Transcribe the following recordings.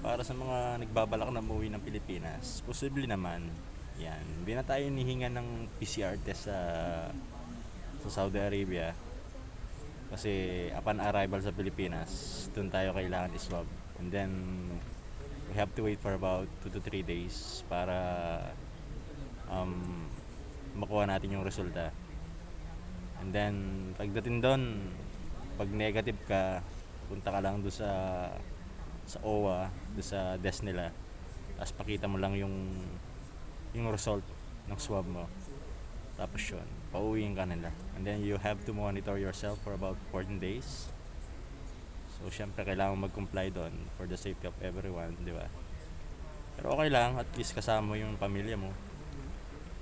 para sa mga nagbabalak na umuwi ng Pilipinas, posible naman. Yan, hindi na tayo hinihingan ng PCR test sa Saudi Arabia kasi upon arrival sa Pilipinas, dun tayo kailangan i-swab. And then, we have to wait for about 2 to 3 days para um, makuha natin yung resulta. And then, pagdating doon, pag negative ka, punta ka lang doon sa OWA, doon sa desk nila. Tapos pakita mo lang yung result ng swab mo. Tapos yun, pauwiin ka nila. And then you have to monitor yourself for about 14 days. So, syempre, kailangan mag-comply doon for the safety of everyone, di ba? Pero okay lang, at least kasama mo yung pamilya mo.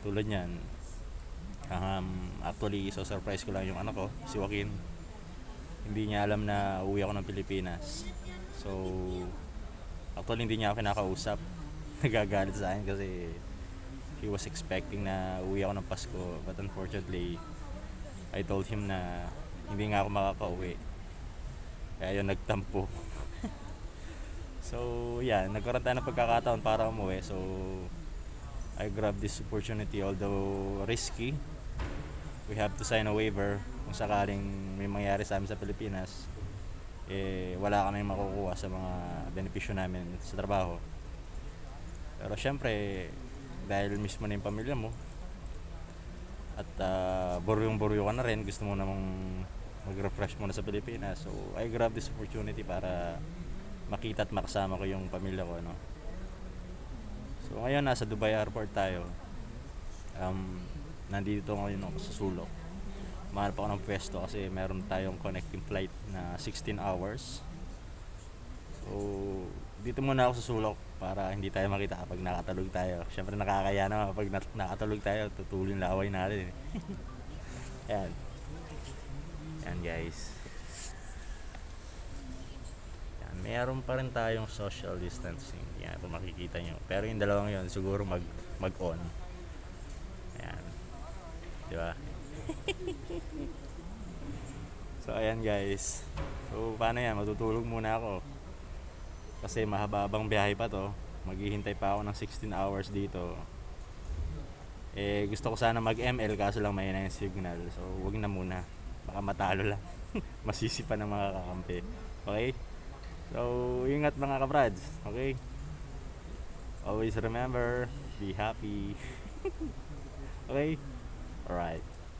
Tulad niyan, actually, surprise ko lang yung anak ko, si Joaquin. Hindi niya alam na uwi ako ng Pilipinas. So, actually, hindi niya ako kinakausap. Nagagalit sa akin kasi he was expecting na uwi ako ng Pasko. But unfortunately, I told him na hindi nga ako makakauwi. Kaya yun, nagtampo. So, yeah, nagkaroon tayo ng pagkakataon para umuwi. So, I grabbed this opportunity, although risky. We have to sign a waiver kung sakaling may mangyari sa amin sa Pilipinas. Wala kami makukuha sa mga benepisyo namin sa trabaho. Pero syempre, dahil mismo na yung pamilya mo at buryong-buryo ka na rin, gusto mo namang mag-refresh muna sa Pilipinas. So, I grabbed this opportunity para makita at makasama ko yung pamilya ko, no? So, ngayon nasa Dubai Airport tayo. Nandito ngayon ako sa sulok. Mahanap ako ng pwesto kasi meron tayong connecting flight na 16 hours. So, dito muna ako sa sulok para hindi tayo makita kapag nakatulog tayo. Siyempre nakakaya naman kapag nakatulog tayo, tutulin laway natin. Yan. Yan guys. Yan, meron pa rin tayong social distancing. Yan, kung makikita nyo. Pero yung dalawang yun, siguro mag-on. Yan. Di ba? So, ayan guys. So, paano yan? Matutulog muna ako. Kasi mahababang biyahe pa to. Maghihintay pa ako ng 16 hours dito. Gusto ko sana mag-ML kaso lang may na yung signal. So, wag na muna. Baka matalo lang. Masisi pa ng mga kakampi. Okay? So, ingat mga kabrads. Okay? Always remember, be happy. Okay? Alright.